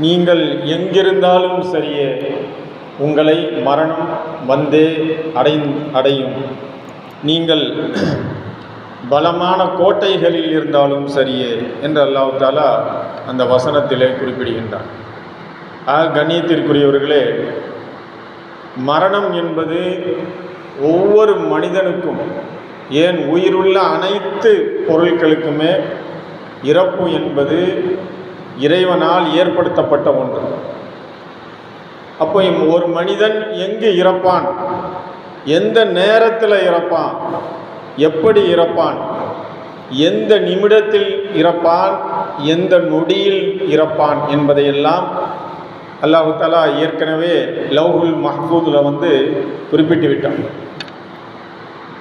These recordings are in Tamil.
நீங்கள் எங்கிருந்தாலும் சரியே உங்களை மரணம் வந்தே அடையும். நீங்கள் பலமான கோட்டைகளில் இருந்தாலும் சரியே என்று அல்லாஹ் தஆலா அந்த வசனத்திலே குறிப்பிடுகின்றார். கண்ணியத்திற்குரியவர்களே, மரணம் என்பது ஒவ்வொரு மனிதனுக்கும், ஏன் உயிருள்ள அனைத்து பொருட்களுக்குமே இறப்பு என்பது இறைவனால் ஏற்படுத்தப்பட்ட ஒன்று. அப்போ ஒரு மனிதன் எங்கு இறப்பான், எந்த நேரத்தில் இறப்பான், எப்படி இறப்பான், எந்த நிமிடத்தில் இறப்பான், எந்த நொடியில் இறப்பான் என்பதையெல்லாம் அல்லாஹ் தஆலா ஏற்கனவே லவ்ஹுல் மஹ்ஃபூதில் குறிப்பிட்டு விட்டான்.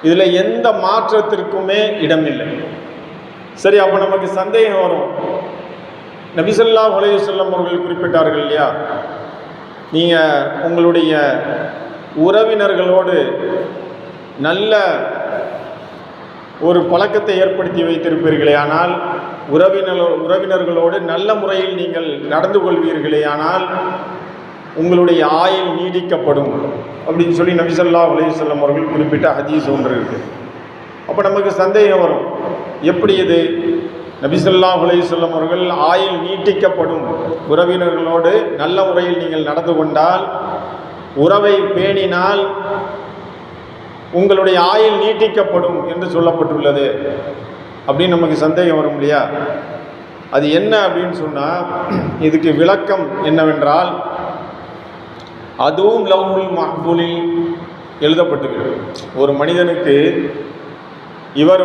இதில் எந்த மாற்றத்திற்குமே இடமில்லை. சரி, அப்போ நமக்கு சந்தேகம் வரும். நபி ஸல்லல்லாஹு அலைஹி வஸல்லம் அவர்கள் குறிப்பிட்டார்கள் இல்லையா, நீங்கள் உங்களுடைய உறவினர்களோடு நல்ல ஒரு பழக்கத்தை ஏற்படுத்தி வைத்திருப்பீர்களே ஆனால், உறவினர்களோடு நல்ல முறையில் நீங்கள் நடந்து கொள்வீர்களே ஆனால் உங்களுடைய ஆயுள் நீடிக்கப்படும் அப்படின்னு சொல்லி நபி ஸல்லல்லாஹு அலைஹி வஸல்லம் அவர்கள் குறிப்பிட்ட ஹதீஸ் ஒன்று இருக்குது. அப்போ நமக்கு சந்தேகம் வரும், எப்படி இது நபி ஸல்லல்லாஹு அலைஹி வஸல்லம் அவர்கள் ஆயுள் நீட்டிக்கப்படும், உறவினர்களோடு நல்ல முறையில் நீங்கள் நடந்து கொண்டால், உறவை பேணினால் உங்களுடைய ஆயுள் நீட்டிக்கப்படும் என்று சொல்லப்பட்டுள்ளது அப்படின்னு நமக்கு சந்தேகம் வரும் இல்லையா? அது என்ன அப்படின்னு சொன்னால், இதுக்கு விளக்கம் என்னவென்றால், அதுவும் லவ்ஹுல் மஹ்ஃபூலில் எழுதப்பட்டுள்ளது. ஒரு மனிதனுக்கு இவர்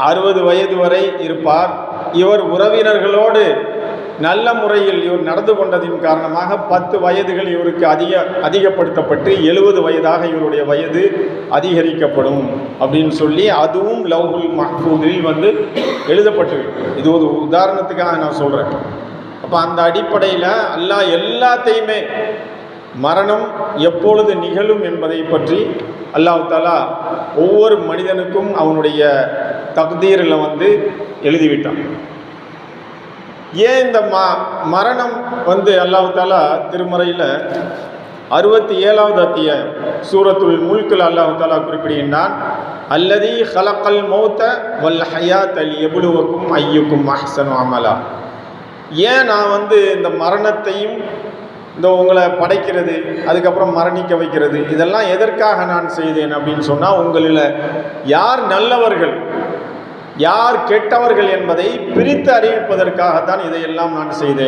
60 வயது வரை இருப்பார். இவர் உறவினர்களோடு நல்ல முறையில் இவர் நடந்து கொண்டதின் காரணமாக 10 வயதுகள் இவருக்கு அதிகப்படுத்தப்பட்டு 70 வயதாக இவருடைய வயது அதிகரிக்கப்படும் அப்படின்னு சொல்லி அதுவும் லவ்ஹுல் மஹ்ஃபூதில் எழுதப்பட்டிருக்கு. இது ஒரு உதாரணத்துக்காக நான் சொல்கிறேன். அப்போ அந்த அடிப்படையில் அல்லாஹ் எல்லாத்தையுமே மரணம் எப்பொழுது நிகழும் என்பதை பற்றி அல்லாஹ் தஆலா ஒவ்வொரு மனிதனுக்கும் அவனுடைய தக்தீரில் எழுதிவிட்டான். ஏன் இந்த மரணம் அல்லாஹ் தஆலா திருமறையில் 67வது அத்தியாயம் சூரத்துல் முல்கில் அல்லாஹ் தஆலா குறிப்பிடுகின்றான், அல்லதி ஹலக்கல் மௌத வல் ஹயாத லியப்லுவக்கும் அய்யுக்கும் அஹ்ஸனு அமலா. ஏன் நான் இந்த மரணத்தையும் உங்களை படைக்கிறது, அதுக்கப்புறம் மரணிக்க வைக்கிறது, இதெல்லாம் எதற்காக நான் செய்தேன் அப்படின்னு சொன்னால், உங்களில் யார் நல்லவர்கள் யார் கெட்டவர்கள் என்பதை பிரித்து அறிவிப்பதற்காகத்தான் இதையெல்லாம் நான் செய்தேன்.